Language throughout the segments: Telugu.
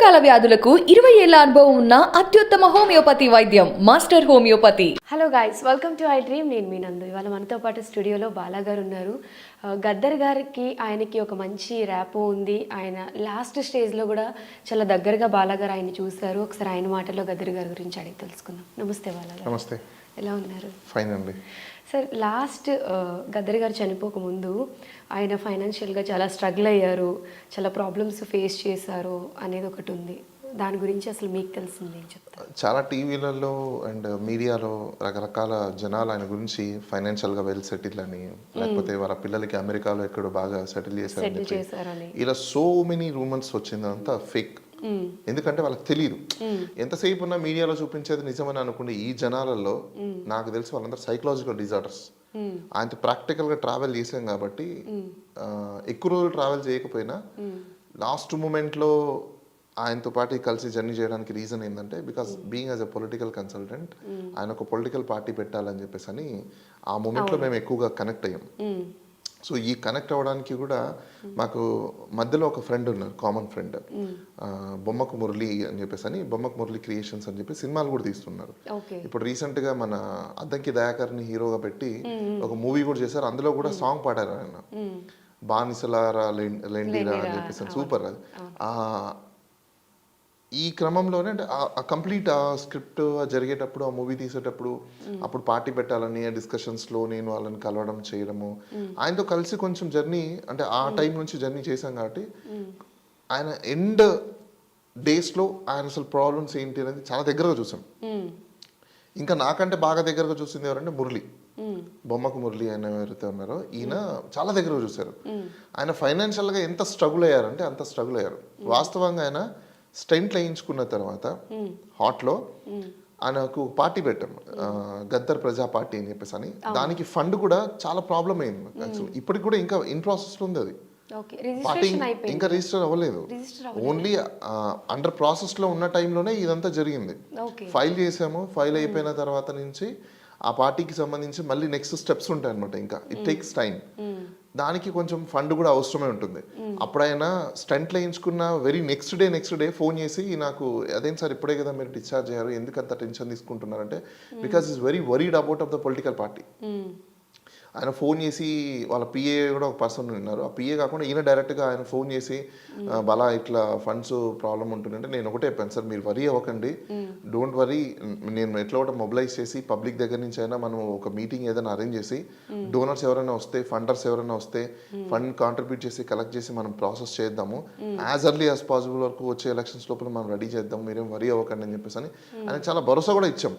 దీర్ఘకాల వ్యాధులకు 20 ఏళ్ల అనుభవం ఉన్న అత్యుత్తమ హోమియోపతి వైద్యం master homeopathy. Hello guys, welcome to I dream. నేను మీ నందు. ఇవాళ మనతో పాటు స్టూడియోలో బాలా గారు ఉన్నారు. గద్దర్ గారికి ఆయనకి ఒక మంచి ర్యాపో ఉంది. ఆయన లాస్ట్ స్టేజ్లో కూడా చాలా దగ్గరగా బాలా గారు ఆయన చూశారు. ఒకసారి ఆయన మాటల్లో గద్దర్ గారి గురించి అడిగి తెలుసుకుందాం. నమస్తే బాలా గారు. నమస్తే. ఎలా ఉన్నారు? ఫైన్ అండి. సార్, లాస్ట్ గద్దర్ గారు చనిపోకముందు ఆయన ఫైనాన్షియల్గా చాలా స్ట్రగుల్ అయ్యారు, చాలా ప్రాబ్లమ్స్ ఫేస్ చేశారు అనేది ఒకటి ఉంది. దాని గురించి అసలు మీకు తెలిసింది ఏం చెప్తారు? చాలా టీవీలలో అండ్ మీడియాలో రకరకాల జనాలు ఆయన గురించి ఫైనాన్షియల్గా వెల్ సెటిల్ అని, లేకపోతే వాళ్ళ పిల్లలకి అమెరికాలో ఎక్కడో బాగా సెటిల్ చేశారని, ఇలా సో మెనీ రూమర్స్ వచ్చిందంతా ఫేక్. ఎందుకంటే వాళ్ళకి తెలియదు. ఎంతసేపు ఉన్న మీడియాలో చూపించేది నిజమని అనుకుంటే ఈ జనాలలో నాకు తెలిసి వాళ్ళందరూ సైకలాజికల్ డిజార్డర్స్. ఆయనతో ప్రాక్టికల్గా ట్రావెల్ చేసాం కాబట్టి ఎక్కువ రోజులు ట్రావెల్ చేయకపోయినా లాస్ట్ మూమెంట్లో ఆయనతో పాటు కలిసి జర్నీ చేయడానికి రీజన్ ఏంటంటే because being as a political consultant ఆయన ఒక పొలిటికల్ పార్టీ పెట్టాలని చెప్పేసి అని ఆ మూమెంట్లో మేము ఎక్కువగా కనెక్ట్ అయ్యాం. సో ఈ కనెక్ట్ అవ్వడానికి కూడా మాకు మధ్యలో ఒక ఫ్రెండ్ ఉన్నారు, కామన్ ఫ్రెండ్, బొమ్మకు మురళి అని చెప్పేసి అని, బొమ్మకు మురళి క్రియేషన్స్ అని చెప్పి సినిమాలు కూడా తీస్తున్నారు. ఇప్పుడు రీసెంట్గా మన అద్దంకి దయాకర్ని హీరోగా పెట్టి ఒక మూవీ కూడా చేశారు. అందులో కూడా సాంగ్ పాడారు ఆయన, బానిసలారా లెండిరా అని చెప్పేసి. సూపర్ అది. ఈ క్రమంలోనే అంటే ఆ కంప్లీట్ ఆ స్క్రిప్ట్ జరిగేటప్పుడు, ఆ మూవీ తీసేటప్పుడు అప్పుడు పార్టీ పెట్టాలని డిస్కషన్స్లో నేను వాళ్ళని కలవడం చేయడము, ఆయనతో కలిసి కొంచెం జర్నీ అంటే ఆ టైం నుంచి జర్నీ చేశాం కాబట్టి ఆయన ఎండ్ డేస్లో ఆయన అసలు ప్రాబ్లమ్స్ ఏంటి అనేది చాలా దగ్గరగా చూసాం. ఇంకా నాకంటే బాగా దగ్గరగా చూసింది ఎవరంటే మురళి, బొమ్మకు మురళి ఆయన ఎవరైతే ఉన్నారో ఈయన చాలా దగ్గరగా చూశారు. ఆయన ఫైనాన్షియల్గా ఎంత స్ట్రగుల్ అయ్యారంటే అంత స్ట్రగుల్ అయ్యారు. వాస్తవంగా ఆయన స్టెంట్ వేయించుకున్న తర్వాత హాట్లో ఆయనకు పార్టీ పెట్టాం, గద్దర్ ప్రజా పార్టీ అని చెప్పేసి అని. దానికి ఫండ్ కూడా చాలా ప్రాబ్లం అయింది. యాక్చువల్లీ ఇప్పటికి కూడా ఇంకా ఇన్ ప్రాసెస్లో ఉంది అది. పార్టీ ఇంకా రిజిస్టర్ అవ్వలేదు. ఓన్లీ అండర్ ప్రాసెస్లో ఉన్న టైంలోనే ఇదంతా జరిగింది. ఫైల్ చేసాము. ఫైల్ అయిపోయిన తర్వాత నుంచి ఆ పార్టీకి సంబంధించి మళ్ళీ నెక్స్ట్ స్టెప్స్ ఉంటాయి అనమాట. ఇంకా ఇట్ టేక్స్ టైం. దానికి కొంచెం ఫండ్ కూడా అవసరమే ఉంటుంది. అప్పుడైనా స్టంట్ వేయించుకున్న వెరీ నెక్స్ట్ డే ఫోన్ చేసి నాకు, అదేం సార్ ఇప్పుడే కదా మీరు డిశ్చార్జ్ అయ్యారు, ఎందుకు అంత టెన్షన్ తీసుకుంటున్నారంటే because is very worried about of the political party. ఆయన ఫోన్ చేసి వాళ్ళ పిఏ కూడా ఒక పర్సన్ ఉన్నారు. ఆ పిఏ కాకుండా ఈయన డైరెక్ట్గా ఆయన ఫోన్ చేసి బలా ఇట్లా ఫండ్స్ ప్రాబ్లం ఉంటుందంటే నేను ఒకటే చెప్పాను, సార్ మీరు వరీ అవ్వకండి, డోంట్ వరీ, నేను ఎట్లా ఒకటి మొబిలైజ్ చేసి పబ్లిక్ దగ్గర నుంచి అయినా మనం ఒక మీటింగ్ ఏదైనా అరేంజ్ చేసి డోనర్స్ ఎవరైనా వస్తే, ఫండర్స్ ఎవరైనా వస్తే ఫండ్ కాంట్రిబ్యూట్ చేసి కలెక్ట్ చేసి మనం ప్రాసెస్ చేద్దాము, యాజ్ ఎర్లీ యాజ్ పాసిబుల్ వరకు వచ్చే ఎలక్షన్స్ లోపల మనం రెడీ చేద్దాం, మీరేం వరీ అవ్వకండి అని చెప్పేసి అని ఆయన చాలా భరోసా కూడా ఇచ్చాం.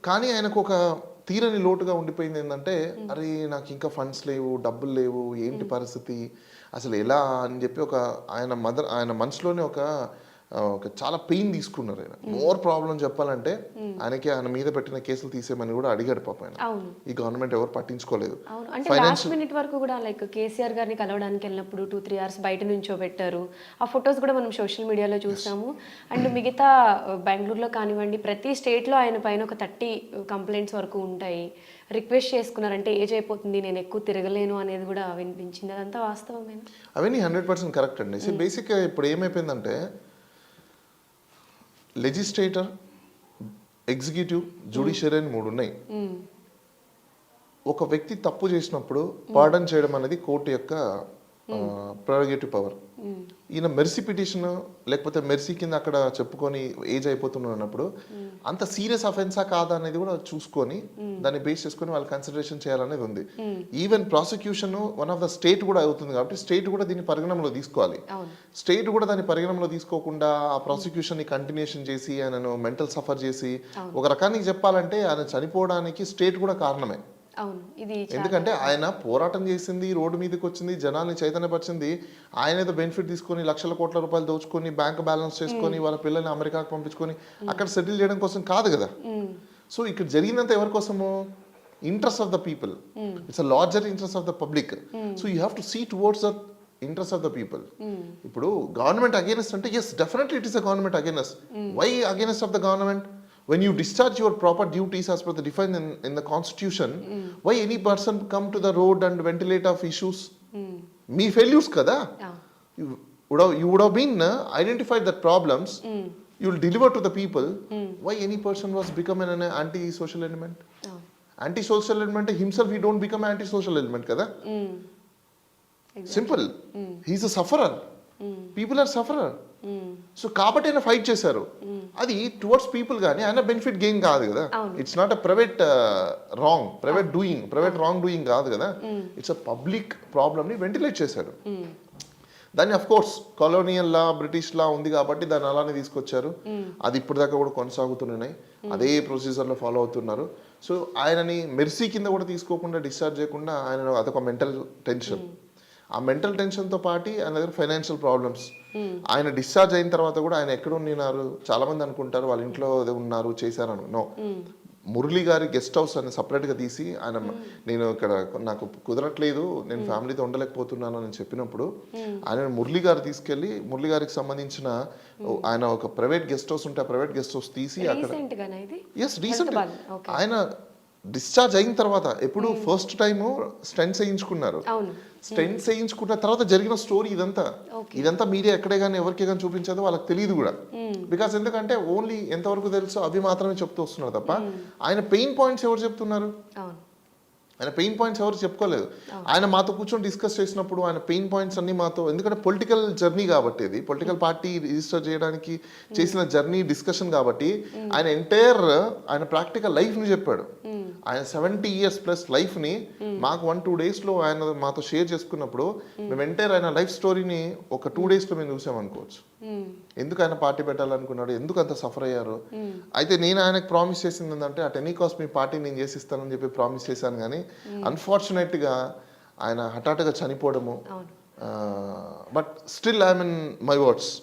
కానీ ఆయనకు ఒక తీరని లోటుగా ఉండిపోయింది ఏంటంటే, అరే నాకు ఇంకా ఫండ్స్ లేవు, డబ్బులు లేవు, ఏంటి పరిస్థితి అసలు ఎలా అని చెప్పి ఆయన మనసులోనే ఒక చాలా పెయిన్ తీసుకున్నారు. ఆయన మోర్ ప్రాబ్లం చెప్పాలంటే ఆయనకి ఆయన మీద పెట్టిన కేసులు తీసేయమని కూడా అడిగాడు పాప ఆయన. ఈ గవర్నమెంట్ ఎవరు పట్టించుకోలేదు. లాస్ట్ మినిట్ వరకు కూడా లైక్ కేసీఆర్ గారిని కలవడానికి వెళ్ళినప్పుడు 2-3 hours బయట నుంచో పెట్టారు. ఆ ఫొటోస్ కూడా మనం సోషల్ మీడియాలో చూసాము. అండ్ మిగతా బెంగళూరులో కానివ్వండి, ప్రతి స్టేట్లో ఆయన పైన ఒక 30 కంప్లైంట్స్ వరకు ఉంటాయి. రిక్వెస్ట్ చేసుకున్నారంటే ఏజ్ అయిపోతుంది, నేను ఎక్కువ తిరగలేను అనేది కూడా వినిపించింది. అదంతా వాస్తవమేనా? అవన్నీ 100% కరెక్ట్ అండి. బేసిక్గా ఇప్పుడు ఏమైపోయిందంటే లెజిస్లేటర్, ఎగ్జిక్యూటివ్, జ్యుడిషియరీ అని 3 ఉన్నాయి. ఒక వ్యక్తి తప్పు చేసినప్పుడు పార్డన్ చేయడం అనేది కోర్టు యొక్క ప్రెరోగేటివ్ పవర్. ఈయన మెర్సీ పిటిషన్ లేకపోతే మెర్సీ కింద అక్కడ చెప్పుకొని ఏజ్ అయిపోతున్నప్పుడు అంత సీరియస్ అఫెన్సా కాదా అనేది కూడా చూసుకొని దాన్ని బేస్ చేసుకొని వాళ్ళు కన్సిడరేషన్ చేయాలనేది ఉంది. Even prosecution one of the state కూడా అవుతుంది కాబట్టి స్టేట్ కూడా దీన్ని పరిగణనలో తీసుకోవాలి. స్టేట్ కూడా దాన్ని పరిగణనలో తీసుకోకుండా ఆ ప్రాసిక్యూషన్ ని కంటిన్యూషన్ చేసి ఆయనను మెంటల్ సఫర్ చేసి, ఒక రకానికి చెప్పాలంటే ఆయన చనిపోవడానికి స్టేట్ కూడా కారణమే. ఎందుకంటే ఆయన పోరాటం చేసింది, రోడ్డు మీదకి వచ్చింది, జనాల్ని చైతన్యపరిచింది, ఆయన ఏదో బెనిఫిట్ తీసుకొని లక్షల కోట్ల రూపాయలు దోచుకొని బ్యాంక్ బ్యాలెన్స్ చేసుకొని వాళ్ళ పిల్లల్ని అమెరికాకు పంపించుకొని అక్కడ సెటిల్ చేయడం కోసం కాదు కదా. సో ఇక్కడ జరిగినంత ఎవరి కోసము? Interest of the people. It's a larger interest of the public. So you have to see towards the interest of the people. ఇప్పుడు గవర్నమెంట్ అగేనెస్ట్ అంటే yes, definitely it is a government against. Why against of the government? When you discharge your proper duties as per the defined in the constitution, why any person come to the road and ventilate of issues? Me failures kada. you would have been identified the problems, you will deliver to the people. Why any person was become an anti-social element? Anti-social element himself, he don't become anti-social element kada. Simple. He's a sufferer. People are sufferer. So కాబట్టి ఆయన ఫైట్ చేశారు. అది టువర్డ్స్ పీపుల్ కానీ ఆయన బెనిఫిట్ గెయిన్ కాదు కదా. It's not a private wrong doing కాదు కదా. ఇట్స్ అ పబ్లిక్ ప్రాబ్లమ్ని వెంటిలేట్ చేశాడు. దాన్ని of course colonial law, British law ఉంది కాబట్టి దాన్ని అలానే తీసుకొచ్చారు. అది ఇప్పుడు దాకా కూడా కొనసాగుతున్నాయి. అదే ప్రొసీజర్లో ఫాలో అవుతున్నారు. సో ఆయనని మెర్సీ కింద కూడా తీసుకోకుండా, డిశ్చార్జ్ చేయకుండా ఆయన అదొక మెంటల్ టెన్షన్. ఆ మెంటల్ టెన్షన్తో పాటు ఆయన దగ్గర ఫైనాన్షియల్ ప్రాబ్లమ్స్. ఆయన డిశ్చార్జ్ అయిన తర్వాత కూడా ఆయన ఎక్కడ ఉన్నారు, చాలా మంది అనుకుంటారు వాళ్ళ ఇంట్లో ఉన్నారు చేశారని. నో, మురళి గారి గెస్ట్ హౌస్ అని సపరేట్గా తీసి ఆయన, నేను ఇక్కడ నాకు కుదరట్లేదు, నేను ఫ్యామిలీతో ఉండలేకపోతున్నాను అని చెప్పినప్పుడు ఆయన మురళి గారు తీసుకెళ్ళి, మురళి గారికి సంబంధించిన ఆయన ఒక ప్రైవేట్ గెస్ట్ హౌస్ ఉంటే ఆ ప్రైవేట్ గెస్ట్ హౌస్ తీసి అక్కడ, ఎస్ రీసెంట్ ఆయన డిశ్చార్జ్ అయిన తర్వాత, ఎప్పుడు ఫస్ట్ టైము స్టెంట్స్ వేయించుకున్నారు. స్టెంట్స్ వేయించుకున్న తర్వాత జరిగిన స్టోరీ ఇదంతా మీడియా ఎక్కడే కానీ ఎవరికే కానీ చూపించదో వాళ్ళకి తెలియదు కూడా. బికాస్ ఎందుకంటే ఓన్లీ ఎంతవరకు తెలుసో అవి మాత్రమే చెప్తూ వస్తున్నారు తప్ప ఆయన పెయిన్ పాయింట్స్ ఎవరు చెప్తున్నారు? ఆయన పెయిన్ పాయింట్స్ ఎవరు చెప్పుకోలేదు. ఆయన మాతో కూర్చొని డిస్కస్ చేసినప్పుడు ఆయన పెయిన్ పాయింట్స్ అన్ని మాతో, ఎందుకంటే పొలిటికల్ జర్నీ కాబట్టి, ఇది పొలిటికల్ పార్టీ రిజిస్టర్ చేయడానికి చేసిన జర్నీ డిస్కషన్ కాబట్టి ఆయన ఎంటైర్ ఆయన ప్రాక్టికల్ లైఫ్ని చెప్పాడు. ఆయన 70 years ప్లస్ లైఫ్ని మాకు 1-2 daysలో ఆయన మాతో షేర్ చేసుకున్నప్పుడు మేము ఎంటైర్ ఆయన లైఫ్ స్టోరీని ఒక 2 daysలో మేము చూసామనుకోవచ్చు. ఎందుకు ఆయన పార్టీ పెట్టాలనుకున్నాడు, ఎందుకు అంత సఫర్ అయ్యారు. అయితే నేను ఆయనకు ప్రామిస్ చేసింది ఏంటంటే అట్ ఎనీ కాస్ట్ మీ పార్టీ నేను చేసిస్తానని చెప్పి ప్రామిస్ చేశాను. కానీ అన్ఫార్చునేట్గా ఆయన హఠాత్తుగా చనిపోవడము. But still I mean my words.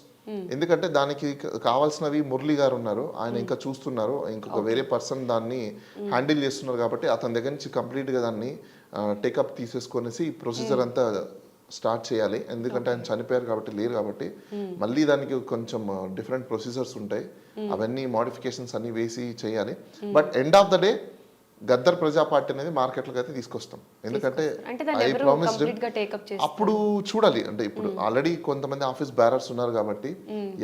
ఎందుకంటే దానికి కావాల్సినవి మురళి గారు ఉన్నారు, ఆయన ఇంకా చూస్తున్నారు, ఇంకొక వేరే పర్సన్ దాన్ని హ్యాండిల్ చేస్తున్నారు కాబట్టి అతని దగ్గర నుంచి కంప్లీట్గా దాన్ని టేకప్ తీసేసుకొనేసి ప్రొసీజర్ అంతా స్టార్ట్ చేయాలి. ఎందుకంటే ఆయన చనిపోయారు కాబట్టి, లేరు కాబట్టి మళ్ళీ దానికి కొంచెం డిఫరెంట్ ప్రొసీజర్స్ ఉంటాయి, అవన్నీ మోడిఫికేషన్స్ అన్ని వేసి చేయాలి. But end of the day Gaddar ప్రజా పార్టీ అనేది మార్కెట్లోకి అయితే తీసుకొస్తాం. ఎందుకంటే ఐ ప్రామిస్ అప్పుడు చూడాలి. అంటే ఇప్పుడు ఆల్రెడీ కొంతమంది ఆఫీస్ బ్యారర్స్ ఉన్నారు కాబట్టి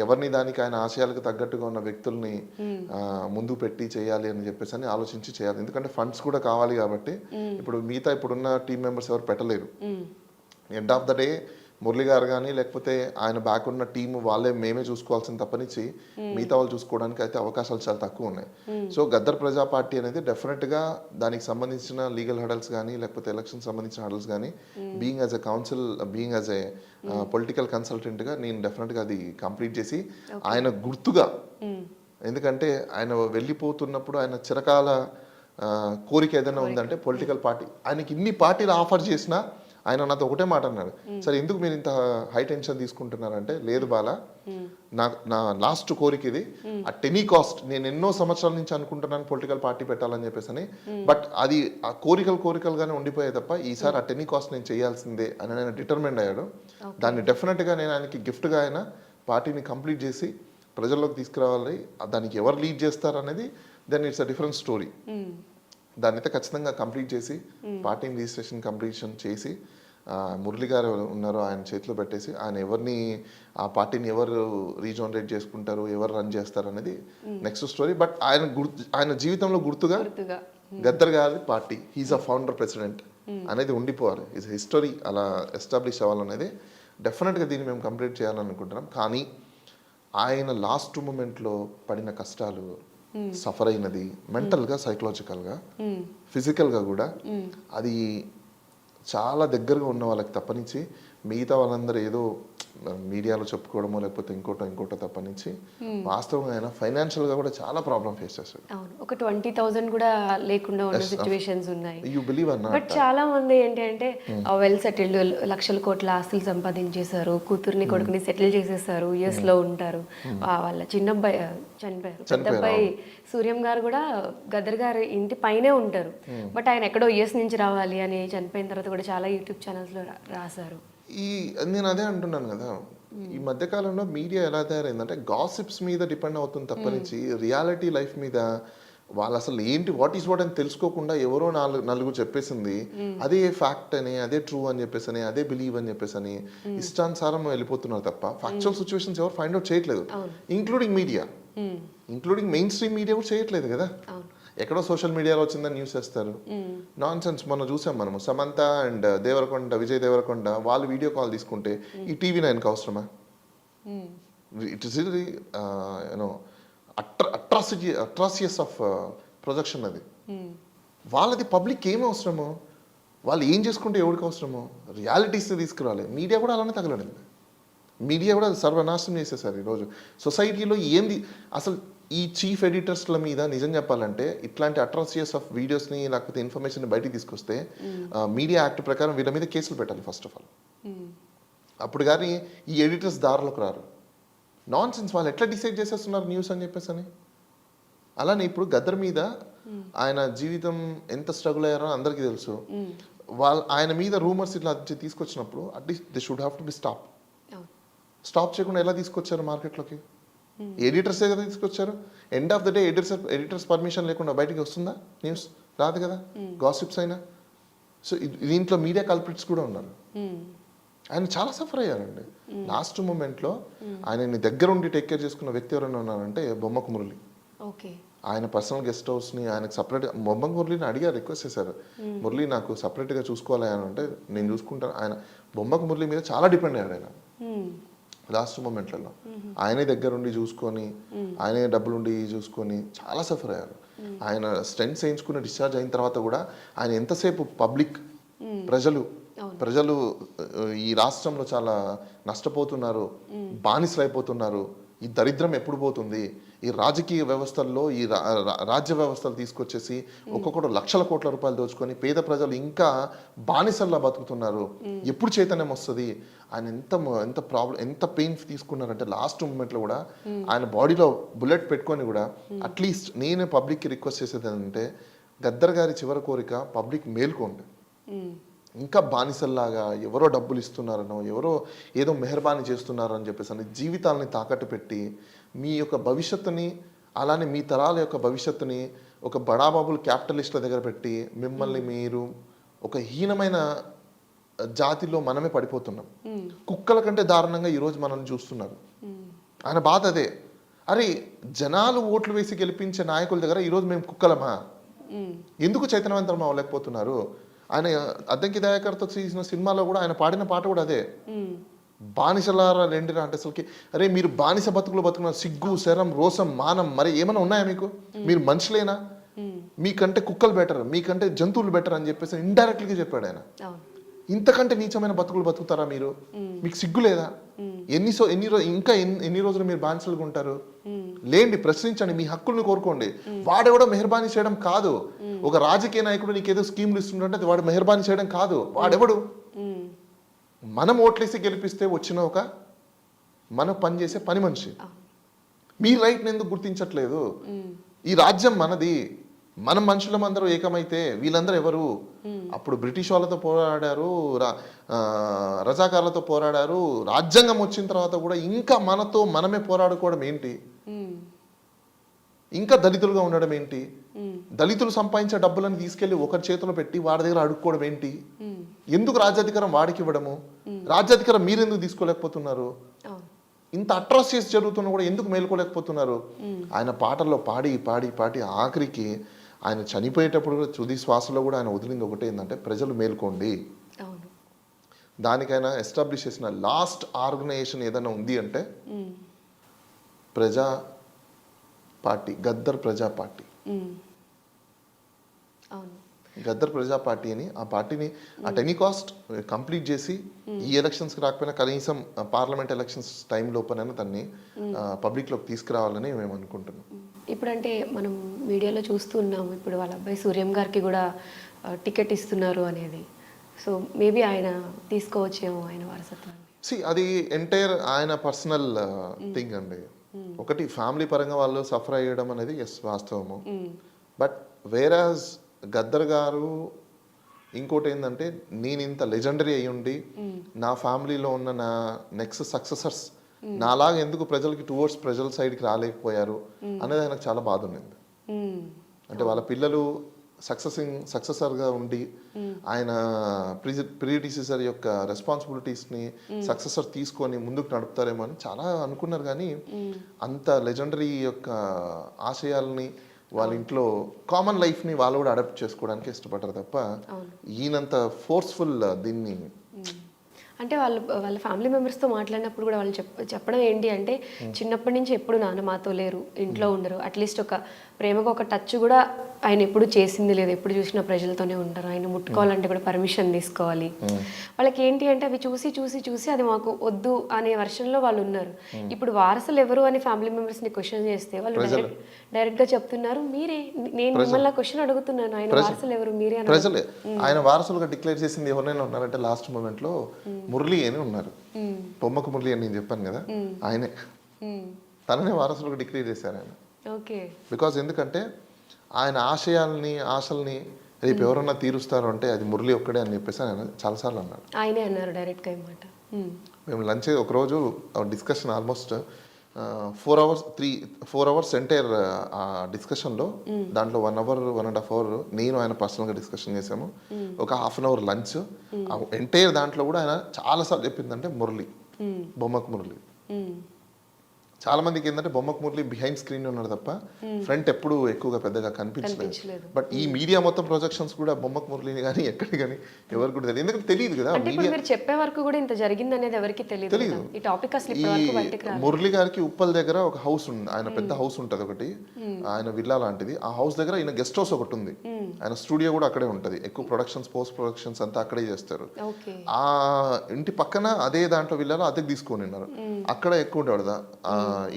ఎవరిని దానికి ఆయన ఆశయాలకు తగ్గట్టుగా ఉన్న వ్యక్తుల్ని ముందు పెట్టి చేయాలి అని చెప్పేసి అని ఆలోచించి చేయాలి. ఎందుకంటే ఫండ్స్ కూడా కావాలి కాబట్టి ఇప్పుడు మిగతా ఇప్పుడున్న టీం మెంబర్స్ ఎవరు పెట్టలేరు. End of the day Murali గారు కానీ లేకపోతే ఆయన బ్యాక్ ఉన్న టీం వాళ్ళే మేమే చూసుకోవాల్సిన తప్పనిచ్చి మిగతా వాళ్ళు చూసుకోవడానికి అయితే అవకాశాలు చాలా తక్కువ ఉన్నాయి. సో గద్దర్ ప్రజా పార్టీ అనేది డెఫినెట్గా దానికి సంబంధించిన లీగల్ హడల్స్ కానీ లేకపోతే ఎలక్షన్ సంబంధించిన హడల్స్ కానీ being as a council, being as a political కన్సల్టెంట్గా నేను డెఫినెట్గా అది కంప్లీట్ చేసి ఆయన గుర్తుగా, ఎందుకంటే ఆయన వెళ్ళిపోతున్నప్పుడు ఆయన చిరకాల కోరిక ఏదైనా ఉందంటే పొలిటికల్ పార్టీ. ఆయనకి ఇన్ని పార్టీలు ఆఫర్ చేసినా ఆయన నాతో ఒకటే మాట అన్నాడు, సరే ఎందుకు మీరు ఇంత హై టెన్షన్ తీసుకుంటున్నారంటే, లేదు బాలా, నా లాస్ట్ కోరిక ఇది, అట్ ఎనీ కాస్ట్ నేను ఎన్నో సంవత్సరాల నుంచి అనుకుంటున్నాను పొలిటికల్ పార్టీ పెట్టాలని చెప్పేసి అని, బట్ అది ఆ కోరికలుగానే ఉండిపోయాయి తప్ప ఈసారి అట్ ఎనీ కాస్ట్ నేను చేయాల్సిందే అని ఆయన డిటర్మైండ్ అయ్యాడు. దాన్ని డెఫినెట్గా నేను ఆయనకి గిఫ్ట్గా ఆయన పార్టీని కంప్లీట్ చేసి ప్రజల్లోకి తీసుకురావాలి. దానికి ఎవరు లీడ్ చేస్తారు అనేది then it's a different story. దాన్ని అయితే ఖచ్చితంగా కంప్లీట్ చేసి పార్టీ రిజిస్ట్రేషన్ కంప్లీషన్ చేసి మురళి గారు ఉన్నారో ఆయన చేతిలో పెట్టేసి ఆయన ఎవరిని, ఆ పార్టీని ఎవరు రీజనరేట్ చేసుకుంటారు, ఎవరు రన్ చేస్తారు అనేది నెక్స్ట్ స్టోరీ. బట్ ఆయన జీవితంలో గుర్తుగా గద్దర్ గారి party, he's a founder president అనేది ఉండిపోవాలి. ఈజ్ హిస్టరీ అలా ఎస్టాబ్లిష్ అవ్వాలనేది డెఫినెట్గా దీన్ని మేము కంప్లీట్ చేయాలనుకుంటున్నాం. కానీ ఆయన లాస్ట్ మూమెంట్లో పడిన కష్టాలు, సఫర్ అయినది మెంటల్గా, సైకలాజికల్గా, ఫిజికల్గా కూడా అది చాలా దగ్గరగా ఉన్న వాళ్ళకి తప్పనించి మిగతా వాళ్ళందరూ ఏదో మీడియాలో చెప్పుకోవడమో లేకపోతే ఇంకోటో తప్పనించి వాస్తవంగా ఆయన ఫైనాన్షియల్గా కూడా చాలా ప్రాబ్లం ఫేస్ చేస్తాడు. ఒక 20,000 కూడా లేకుండా ఉన్న సిచ్యువేషన్స్ ఉన్నాయి. యూ బిలీవ్ అన్న. బట్ చాలా మంది ఏంటి అంటే వెల్ సెటిల్డ్, లక్షల కోట్ల ఆస్తులు సంపాదించేశారు, కూతుర్ని కొడుకుని సెటిల్ చేసేసారు, యుఎస్ లో ఉంటారు, వాళ్ళ చిన్నబ్బాయి చనిపోయారు, పెద్దబ్బాయి సూర్యం గారు కూడా గద్దర్ గారు ఇంటి పైనే ఉంటారు. బట్ ఆయన ఎక్కడో యుఎస్ నుంచి రావాలి అని చనిపోయిన తర్వాత కూడా చాలా యూట్యూబ్ ఛానల్స్ లో రాశారు. నేను అదే అంటున్నాను కదా, ఈ మధ్యకాలంలో మీడియా ఎలా తయారైందంటే గాసిప్స్ మీద డిపెండ్ అవుతుంది తప్పనించి రియాలిటీ లైఫ్ మీద వాళ్ళు అసలు ఏంటి వాట్ ఈస్ వాట్ అని తెలుసుకోకుండా ఎవరో నలుగురు చెప్పేసింది అదే ఫ్యాక్ట్ అని, అదే ట్రూ అని చెప్పేసి అని, అదే బిలీవ్ అని చెప్పేసి అని ఇష్టానుసారం వెళ్ళిపోతున్నారు తప్ప ఫ్యాక్చువల్ సిచ్యువేషన్స్ ఎవరు ఫైండ్ అవుట్ చేయట్లేదు. Including media, including main stream media కూడా చేయట్లేదు కదా. ఎక్కడో సోషల్ మీడియాలో వచ్చిందని న్యూస్ చేస్తారు. Non sense. మొన్న చూసాం మనము సమంత అండ్ దేవరకొండ, విజయ్ దేవరకొండ వాళ్ళు వీడియో కాల్ తీసుకుంటే ఈ టీవీ నైన్కి అవసరమా? It is you know atrocious of projection అది. వాళ్ళది పబ్లిక్ ఏం అవసరమో, వాళ్ళు ఏం చేసుకుంటే ఎవరికి అవసరమో రియాలిటీస్ని తీసుకురాలి. మీడియా కూడా అలానే తగలడింది. మీడియా కూడా సర్వనాశనం చేసేసారు ఈరోజు సొసైటీలో. ఏంది అసలు ఈ చీఫ్ ఎడిటర్స్ల మీద నిజం చెప్పాలంటే ఇట్లాంటి అట్రాసియస్ ఆఫ్ వీడియోస్ని లేకపోతే ఇన్ఫర్మేషన్ బయటికి తీసుకొస్తే మీడియా యాక్ట్ ప్రకారం వీళ్ళ మీద కేసులు పెట్టాలి ఫస్ట్ ఆఫ్ ఆల్. అప్పుడు కానీ ఈ ఎడిటర్స్ దారిలోకి రారు. Non sense. వాళ్ళు ఎట్లా డిసైడ్ చేసేస్తున్నారు న్యూస్ అని చెప్పేసి అని. అలానే ఇప్పుడు గద్దర్ మీద ఆయన జీవితం ఎంత స్ట్రగుల్ అయ్యారో అందరికీ తెలుసు. ఆయన మీద రూమర్స్ ఇట్లా తీసుకొచ్చినప్పుడు at least they should have to be stop చేయకుండా ఎలా తీసుకొచ్చారు మార్కెట్లోకి? ఎడిటర్సే కదా తీసుకొచ్చారు. End of the day editors permission లేకుండా బయటికి వస్తుందా న్యూస్? రాదు కదా. గాసిప్స్ అయినా. సో దీంట్లో మీడియా కల్ప్రిట్స్ కూడా ఉన్నారు. ఆయన చాలా సఫర్ అయ్యారండి. లాస్ట్ మూమెంట్లో ఆయనని దగ్గరుండి టేక్ కేర్ చేసుకున్న వ్యక్తి ఎవరైనా ఉన్నారంటే బొమ్మకు మురళి. ఆయన పర్సనల్ గెస్ట్ హౌస్ని ఆయనకు సపరేట్గా బొమ్మకు మురళిని అడిగారు, రిక్వెస్ట్ చేశారు, మురళి నాకు సపరేట్గా చూసుకోవాలి అని అంటే నేను చూసుకుంటాను. ఆయన బొమ్మకు మురళి మీద చాలా డిపెండ్ అయ్యాడు ఆయన లాస్ట్ మూమెంట్లలో. ఆయనే దగ్గరుండి చూసుకొని, ఆయనే డబ్బులుండి చూసుకొని చాలా సఫర్ అయ్యారు. ఆయన స్టెంట్స్ వేయించుకుని డిశ్చార్జ్ అయిన తర్వాత కూడా ఆయన ఎంతసేపు పబ్లిక్ ప్రజలు ఈ రాష్ట్రంలో చాలా నష్టపోతున్నారు, బానిసలు అయిపోతున్నారు, ఈ దరిద్రం ఎప్పుడు పోతుంది, ఈ రాజకీయ వ్యవస్థల్లో ఈ రాజ్య వ్యవస్థలు తీసుకొచ్చేసి ఒక్కొక్కటి లక్షల కోట్ల రూపాయలు దోచుకొని పేద ప్రజలు ఇంకా బానిసల్లా బతుకుతున్నారు, ఎప్పుడు చైతన్యం వస్తుంది, ఆయన ఎంత ప్రాబ్లం ఎంత పెయిన్ తీసుకున్నారంటే లాస్ట్ మూమెంట్లో కూడా ఆయన బాడీలో బుల్లెట్ పెట్టుకొని కూడా అట్లీస్ట్ నేను పబ్లిక్కి రిక్వెస్ట్ చేసేది ఏంటంటే గద్దర్ గారి చివరి కోరిక పబ్లిక్ మేల్కోండి. ఇంకా బానిసల్లాగా ఎవరో డబ్బులు ఇస్తున్నారనో ఎవరో ఏదో మెహర్బానీ చేస్తున్నారని చెప్పేసి అని జీవితాలని తాకట్టు పెట్టి మీ యొక్క భవిష్యత్తుని అలానే మీ తరాల యొక్క భవిష్యత్తుని ఒక బడాబాబులు క్యాపిటలిస్ట్ల దగ్గర పెట్టి మిమ్మల్ని మీరు ఒక హీనమైన జాతిలో మనమే పడిపోతున్నాం. కుక్కల కంటే దారుణంగా ఈరోజు మనల్ని చూస్తున్నారు. ఆయన బాధ అదే. అరే జనాలు ఓట్లు వేసి గెలిపించే నాయకుల దగ్గర ఈరోజు మేము కుక్కలమా? ఎందుకు చైతన్యవంతం అవ్వలేకపోతున్నారు? ఆయన అద్దంకి దయాకర్తో చేసిన సినిమాలో కూడా ఆయన పాడిన పాట కూడా అదే, బానిసలారా రెండిరా అంటే అసలుకి అరే మీరు బానిస బతుకులు బతుకున్నారు, సిగ్గు శరం రోసం మానం మరి ఏమైనా ఉన్నాయా మీకు? మీరు మనుషులేనా? మీకంటే కుక్కలు బెటర్, మీకంటే జంతువులు బెటర్ అని చెప్పేసి ఇండైరెక్ట్గా చెప్పాడు ఆయన. ఇంతకంటే నీచమైన బతుకులు బతుకుతారా మీరు? మీకు సిగ్గు లేదా? ఎన్ని రోజులు మీరు బానిసలుగా ఉంటారు? లేండి, ప్రశ్నించండి, మీ హక్కుల్ని కోరుకోండి. వాడెవడో మెహర్బానీ చేయడం కాదు. ఒక రాజకీయ నాయకుడు నీకేదో స్కీమ్లు ఇస్తుంటే వాడు మెహర్బానీ చేయడం కాదు. వాడెవడు? మనం ఓట్లేసి గెలిపిస్తే వచ్చిన ఒక మనం పనిచేసే పని మనిషి. మీ రైట్ని ఎందుకు గుర్తించట్లేదు? ఈ రాజ్యం మనది, మనం మనుషులం అందరూ ఏకమైతే వీళ్ళందరూ ఎవరు? అప్పుడు బ్రిటిష్ వాళ్ళతో పోరాడారు, రజాకార్లతో పోరాడారు. రాజ్యాంగం వచ్చిన తర్వాత కూడా ఇంకా మనతో మనమే పోరాడుకోవడం ఏంటి? ఇంకా దళితులుగా ఉండడం ఏంటి? దళితులు సంపాదించే డబ్బులను తీసుకెళ్లి ఒకరి చేతిలో పెట్టి వాడి దగ్గర అడుక్కోవడం ఏంటి? ఎందుకు రాజ్యాధికారం వాడికి ఇవ్వడము? రాజ్యాధికారం మీరెందుకు తీసుకోలేకపోతున్నారు? ఇంత అట్రాసిటీస్ జరుగుతున్నా కూడా ఎందుకు మేలుకోలేకపోతున్నారు? ఆయన పాటల్లో పాడి పాడి పాడి ఆఖరికి ఆయన చనిపోయేటప్పుడు కూడా తుది శ్వాసలో కూడా ఆయన వదిలింది ఒకటే ఏంటంటే ప్రజలు మేల్కోండి. దానికైనా ఎస్టాబ్లిష్ చేసిన లాస్ట్ ఆర్గనైజేషన్ ఏదైనా ఉంది అంటే ప్రజా పార్టీ, గద్దర్ ప్రజా పార్టీ. గద్దర్ ప్రజా పార్టీ అని ఆ పార్టీని అట్ ఎనీ కాస్ట్ కంప్లీట్ చేసి ఈ ఎలక్షన్స్కి రాకపోయినా కనీసం పార్లమెంట్ ఎలక్షన్స్ టైం లోపలైనా దాన్ని పబ్లిక్లోకి తీసుకురావాలని మేము అనుకుంటున్నాం. ఇప్పుడంటే మనం మీడియాలో చూస్తూ ఉన్నాము, ఇప్పుడు వాళ్ళ అబ్బాయి సూర్యం గారికి కూడా టికెట్ ఇస్తున్నారు అనేది. సో మేబీ ఆయన తీసుకోవచ్చేమో ఆయన వారసత్వాన్ని. అది ఎంటైర్ ఆయన పర్సనల్ థింగ్ అండి. ఒకటి ఫ్యామిలీ పరంగా వాళ్ళు సఫర్ అయ్యడం అనేది వాస్తవము. బట్ వేరాజ్ గద్దర్ గారు ఇంకోటి ఏంటంటే నేను ఇంత లెజెండరీ అయ్యి ఉండి నా ఫ్యామిలీలో ఉన్న నా నెక్స్ట్ సక్సెసర్స్ నాలాగా ఎందుకు ప్రజలకి టువర్డ్స్ ప్రజల సైడ్కి రాలేకపోయారు అనేది ఆయనకు చాలా బాధ ఉండింది. అంటే వాళ్ళ పిల్లలు సక్సెసర్గా ఉండి ఆయన ప్రీడిసెసర్ యొక్క రెస్పాన్సిబిలిటీస్ని సక్సెసర్ తీసుకొని ముందుకు నడుపుతారేమో అని చాలా అనుకున్నారు, కానీ అంత లెజెండరీ యొక్క ఆశయాల్ని వాళ్ళ ఇంట్లో కామన్ లైఫ్ని వాళ్ళు కూడా అడాప్ట్ చేసుకోవడానికి ఇష్టపడ్డారు తప్ప ఈయనంత ఫోర్స్ఫుల్ దీన్ని. అంటే వాళ్ళ ఫ్యామిలీ మెంబర్స్తో మాట్లాడినప్పుడు కూడా వాళ్ళు చెప్పడం ఏంటి అంటే, చిన్నప్పటి నుంచి ఎప్పుడు నాన్న మాతో లేరు, ఇంట్లో ఉండరు, అట్లీస్ట్ ఒక ప్రేమగా ఒక టచ్ కూడా ఆయన ఎప్పుడు చేసింది లేదు, ఎప్పుడు చూసినా ప్రజలతోనే ఉంటారు, ఆయన ముట్టుకోవాలంటే కూడా పర్మిషన్ తీసుకోవాలి. వాళ్ళకి ఏంటి అంటే అవి చూసి చూసి చూసి అది మాకు వద్దు అనే వర్షన్లో వాళ్ళు ఉన్నారు. ఇప్పుడు వారసులు ఎవరు అని ఫ్యామిలీ మెంబర్స్ని క్వశ్చన్ చేస్తే వాళ్ళు డైరెక్ట్గా చెప్తున్నారు, మీరే, నేను మిమ్మల్ని క్వశ్చన్ అడుగుతున్నాను, ఆయన వారసులు ఎవరు మీరే అని. ప్రజలే ఆయన వారసులుగా డిక్లేర్ చేసింది ఎవరైనా ఉన్నారంటే లాస్ట్ మూమెంట్ లో మురళి అని ఉన్నారు. బొమ్మకు మురళి అని నేను చెప్పాను కదా, ఆయనే తననే వారసులుగా డిక్లేర్ చేశారు ఆయన. ఓకే. బికాజ్ ఎందుకంటే ఆయన ఆశల్ని రేపు ఎవరన్నా తీరుస్తారు అంటే అది మురళి ఒక్కడే అని చెప్పేసి ఆయన చాలాసార్లు అన్నాడు. ఆయనే అన్నారు డైరెక్ట్గా అన్నమాట. మేము లంచ్ ఒకరోజు డిస్కషన్ ఆల్మోస్ట్ 4 hours ఎంటైర్ ఆ డిస్కషన్లో దాంట్లో 1 hour 1.5 hour నేను ఆయన పర్సనల్గా డిస్కషన్ చేసాము. ఒక 1/2 hour లంచ్. ఎంటైర్ దాంట్లో కూడా ఆయన చాలాసార్లు చెప్పిందంటే మురళి, బొమ్మకు మురళి. చాలా మందికి ఏంటంటే బొమ్మకు మురళి బిహైండ్ స్క్రీన్ ఉన్నాడు తప్ప ఫ్రంట్ ఎప్పుడు ఎక్కువగా పెద్దగా కనిపించలేదు. బట్ ఈ మీడియా మొత్తం ప్రొజెక్షన్స్ కూడా బొమ్మకు మురళిని కానీ ఎక్కడి కానీ ఎవరికి కూడా తెలియదు, ఎందుకంటే తెలియదు కదా. మీరు చెప్పే వరకు కూడా ఇంత జరిగింది అనేది ఎవరికి తెలియదు. ఈ టాపిక్ అసలు ఇప్పటివరకు బయటకు రాలేదు. మురళి గారికి ఉప్పల్ దగ్గర ఒక హౌస్ ఉంది, ఆయన పెద్ద హౌస్ ఉంటుంది ఒకటి, ఆయన విల్లా లాంటిది. ఆ హౌస్ దగ్గర ఆయన గెస్ట్ హౌస్ ఒకటి ఉంది, ఆయన స్టూడియో కూడా అక్కడే ఉంటుంది. ఎక్కువ ప్రొడక్షన్స్, పోస్ట్ ప్రొడక్షన్స్ అంతా అక్కడే చేస్తారు. ఆ ఇంటి పక్కన అదే దాంట్లో విల్లాలో అద్దెకి తీసుకొని ఉన్నారు, అక్కడ ఎక్కువ ఉండేవాడు.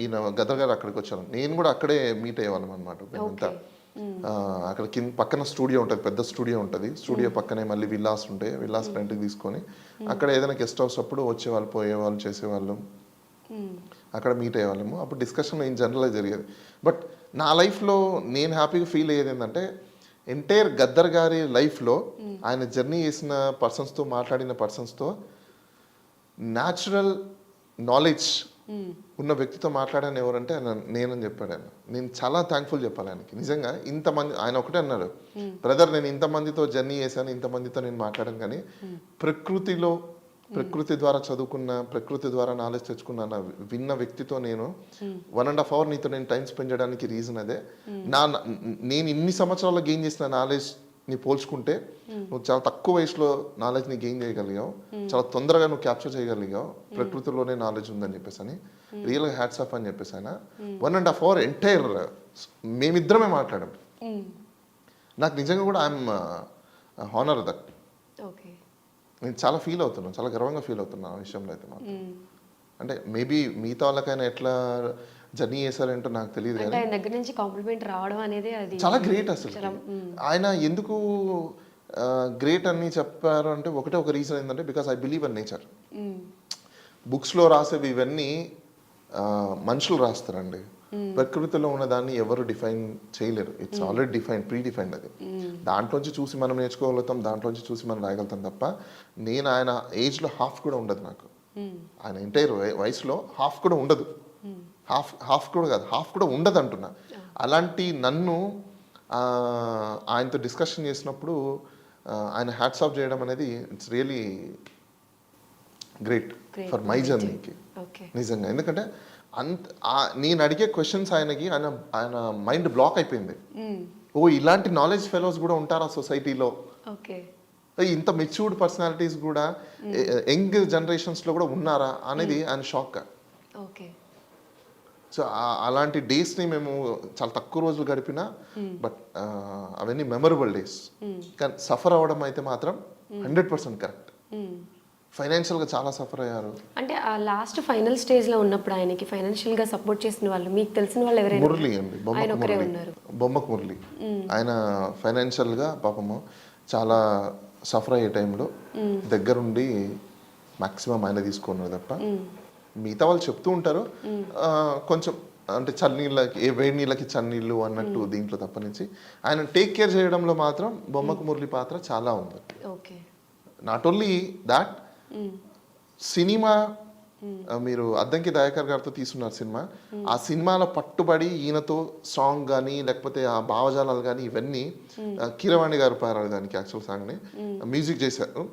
ఈయన గదర్ గారు అక్కడికి వచ్చారు, నేను కూడా అక్కడే మీట్ అయ్యేవాళ్ళం అనమాట. మేమంతా అక్కడ కింద పక్కన స్టూడియో ఉంటుంది, పెద్ద స్టూడియో ఉంటుంది. స్టూడియో పక్కనే మళ్ళీ విల్లాస్ ఉంటాయి, విల్లాస్ రెంట్కి తీసుకొని అక్కడ ఏదైనా గెస్ట్ హౌస్ అప్పుడు వచ్చేవాళ్ళు, పోయేవాళ్ళు, చేసేవాళ్ళు, అక్కడ మీట్ అయ్యేవాళ్ళము. అప్పుడు డిస్కషన్ ఇన్ జనరల్గా జరిగేది. బట్ నా లైఫ్లో నేను హ్యాపీగా ఫీల్ అయ్యేది ఏంటంటే ఎంటైర్ గద్దర్ గారి లైఫ్లో ఆయన జర్నీ చేసిన పర్సన్స్తో, మాట్లాడిన పర్సన్స్తో న్యాచురల్ నాలెడ్జ్ ఉన్న వ్యక్తితో మాట్లాడాను ఎవరంటే నేనని చెప్పాడు ఆయన. నేను చాలా థ్యాంక్ఫుల్ చెప్పాలి ఆయనకి. నిజంగా ఇంతమంది, ఆయన ఒకటే అన్నాడు, బ్రదర్ నేను ఇంతమందితో జర్నీ చేశాను, ఇంతమందితో నేను మాట్లాడాను, కానీ ప్రకృతి ద్వారా చదువుకున్న, ప్రకృతి ద్వారా నాలెడ్జ్ తెచ్చుకున్న విన్న వ్యక్తితో నేను 1.5 hour నీతో నేను టైం స్పెండ్ చేయడానికి రీజన్ అదే. నేను ఇన్ని సంవత్సరాల్లో గెయిన్ చేసిన నాలెడ్జ్ని పోల్చుకుంటే నువ్వు చాలా తక్కువ వయసులో నాలెడ్జ్ని గెయిన్ చేయగలిగావు, చాలా తొందరగా నువ్వు క్యాప్చర్ చేయగలిగావు, ప్రకృతిలోనే నాలెడ్జ్ ఉందని చెప్పేసి అని రియల్గా హ్యాట్స్ ఆఫ్ అని చెప్పేసి ఆయన 1.5 hour ఎంటైర్ మేమిద్దరమే మాట్లాడాం. నాకు నిజంగా కూడా ఐఎమ్ హానర్ దట్. నేను చాలా ఫీల్ అవుతున్నాను, చాలా గర్వంగా ఫీల్ అవుతున్నాను ఆ విషయంలో అయితే మాత్రం. అంటే మేబీ మిగతా వాళ్ళకైనా ఎట్లా జర్నీ చేశారంటో నాకు తెలియదు, కానీ ఆయన దగ్గర నుంచి కాంప్లిమెంట్ రావడం అనేది అది చాలా గ్రేట్. అసలు ఆయన ఎందుకు గ్రేట్ అని చెప్పారు అంటే ఒకటే ఒక రీజన్ ఏంటంటే because I believe in nature. బుక్స్లో రాసేవి ఇవన్నీ మనుషులు రాస్తారండి, ప్రకృతిలో ఉన్న దాన్ని ఎవరు డిఫైన్ చేయలేరు. It's already pre defined. అది దాంట్లోంచి చూసి మనం నేర్చుకోగలుగుతాం, దాంట్లోంచి చూసి మనం రాయగలుగుతాం తప్ప నేను ఆయన ఏజ్లో హాఫ్ కూడా ఉండదు నాకు. ఆయన ఎంటైర్ వయసులో హాఫ్ కూడా ఉండదు, హాఫ్ కూడా కాదు, హాఫ్ కూడా ఉండదు అంటున్నా. అలాంటి నన్ను ఆయనతో డిస్కషన్ చేసినప్పుడు ఆయన హ్యాట్స్ ఆఫ్ చేయడం అనేది it's really great for my జర్నీకి నిజంగా. ఎందుకంటే నేను అడిగే క్వశ్చన్స్ ఆయనకి ఆయన మైండ్ బ్లాక్ అయిపోయింది. ఓ ఇలాంటి నాలెడ్జ్ ఫెలోస్ కూడా ఉంటారా సొసైటీలో, ఇంత మెచ్యూర్డ్ పర్సనాలిటీస్ కూడా యంగ్ జనరేషన్స్లో కూడా ఉన్నారా అనేది ఆయన షాక్. సో అలాంటి డేస్ని మేము చాలా తక్కువ రోజులు గడిపినా, బట్ అవన్నీ మెమరబుల్ డేస్. కానీ సఫర్ అవ్వడం అయితే మాత్రం 100% కరెక్ట్. ఫైనాన్షియల్గా చాలా సఫర్ అయ్యారు. అంటే ఆ లాస్ట్ ఫైనల్ స్టేజ్లో ఉన్నప్పుడు ఆయనకి ఫైనాన్షియల్గా సపోర్ట్ చేసిన వాళ్ళు మీకు తెలిసిన వాళ్ళు ఎవరైనా? మురళి అండి, బొమ్మకు మురళి. ఆయన ఫైనాన్షియల్గా పాపము చాలా సఫర్ అయ్యే టైంలో దగ్గరుండి మ్యాక్సిమం ఆయన తీసుకున్నారు తప్ప మిగతా వాళ్ళు చెప్తూ ఉంటారు కొంచెం అంటే చన్నీళ్ళకి వేడి నీళ్ళకి చన్నీళ్ళు అన్నట్టు దీంట్లో తప్ప నుంచి ఆయన టేక్ కేర్ చేయడంలో మాత్రం బొమ్మకు మురళి పాత్ర చాలా ఉంది. నాట్ ఓన్లీ దాట్, సినిమా మీరు అద్దంకి దయాకర్ గారితో తీసుకున్నారు సినిమా. ఆ సినిమాలో పట్టుబడి ఈయనతో సాంగ్ కానీ లేకపోతే ఆ భావజాలాలు కానీ ఇవన్నీ కీరవాణి గారు పాడారు దానికి యాక్చువల్ సాంగ్ని మ్యూజిక్ చేశారు.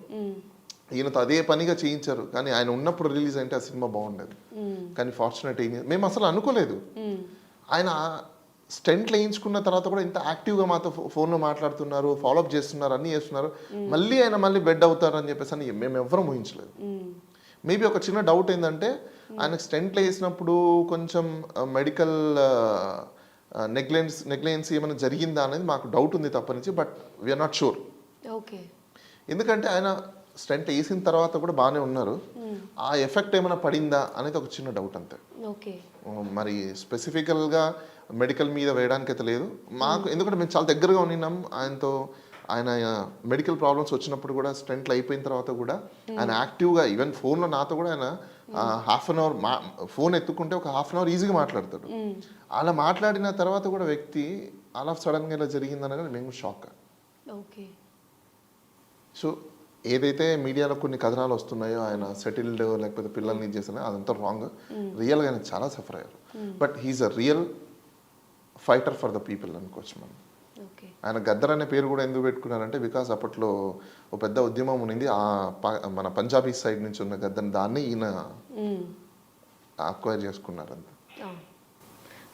ఈయనతో అదే పనిగా చేయించారు. కానీ ఆయన ఉన్నప్పుడు రిలీజ్ అంటే ఆ సినిమా బాగుండేది. కానీ ఫార్చునేట్ మేము అసలు అనుకోలేదు. ఆయన స్టెంట్లు వేయించుకున్న తర్వాత కూడా ఇంత యాక్టివ్గా మాతో ఫోన్లో మాట్లాడుతున్నారు, ఫాలోఅప్ చేస్తున్నారు, అన్నీ చేస్తున్నారు. మళ్ళీ బెడ్ అవుతారు అని చెప్పేసి అని మేము ఎవ్వరం ఊహించలేదు. మేబీ ఒక చిన్న డౌట్ ఏంటంటే ఆయనకు స్టెంట్లు వేసినప్పుడు కొంచెం మెడికల్ నెగ్లెన్సీ ఏమైనా జరిగిందా అనేది మాకు డౌట్ ఉంది తప్పనించి. But we're not sure. Okay. ఎందుకంటే ఆయన స్టెంట్ వేసిన తర్వాత కూడా బాగానే ఉన్నారు. ఆ ఎఫెక్ట్ ఏమైనా పడిందా అనేది ఒక చిన్న డౌట్ అంతే. ఓకే. మరి స్పెసిఫికల్గా మెడికల్ మీద వేయడానికి అయితే లేదు మాకు. ఎందుకంటే మేము చాలా దగ్గరగా ఉన్నాం ఆయనతో. ఆయన మెడికల్ ప్రాబ్లమ్స్ వచ్చినప్పుడు కూడా స్టెంట్లు అయిపోయిన తర్వాత కూడా ఆయన యాక్టివ్గా ఈవెన్ ఫోన్లో నాతో కూడా ఆయన హాఫ్ అన్ అవర్ ఫోన్ ఎత్తుకుంటే ఒక హాఫ్ అన్ అవర్ ఈజీగా మాట్లాడతాడు. అలా మాట్లాడిన తర్వాత కూడా వ్యక్తి అలా సడన్గా ఇలా జరిగిందనగా మేము షాక్. ఓకే. సో ఏదైతే మీడియాలో కొన్ని కథనాలు వస్తున్నాయో ఆయన సెటిల్డ్ లేకపోతే పిల్లల్ని ఇది చేసిన అదంతా రాంగ్. రియల్గా ఆయన చాలా సఫర్ అయ్యారు. But he's a real fighter for the people అనుకోవచ్చు మనం. ఆయన గద్దర్ అనే పేరు కూడా ఎందుకు పెట్టుకున్నారంటే బికాస్ అప్పట్లో ఒక పెద్ద ఉద్యమం ఉన్నింది మన పంజాబీ సైడ్ నుంచి ఉన్న గద్దర్, దాన్ని ఈయన అక్వైర్ చేసుకున్నారు అంత.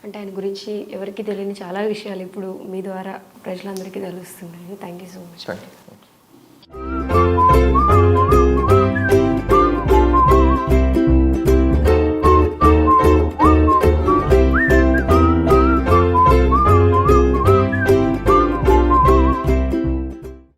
అంటే ఆయన గురించి ఎవరికి తెలియని చాలా విషయాలు ఇప్పుడు మీ ద్వారా ప్రజలందరికీ తెలుస్తున్నాయి. Thank you so much. Thank you.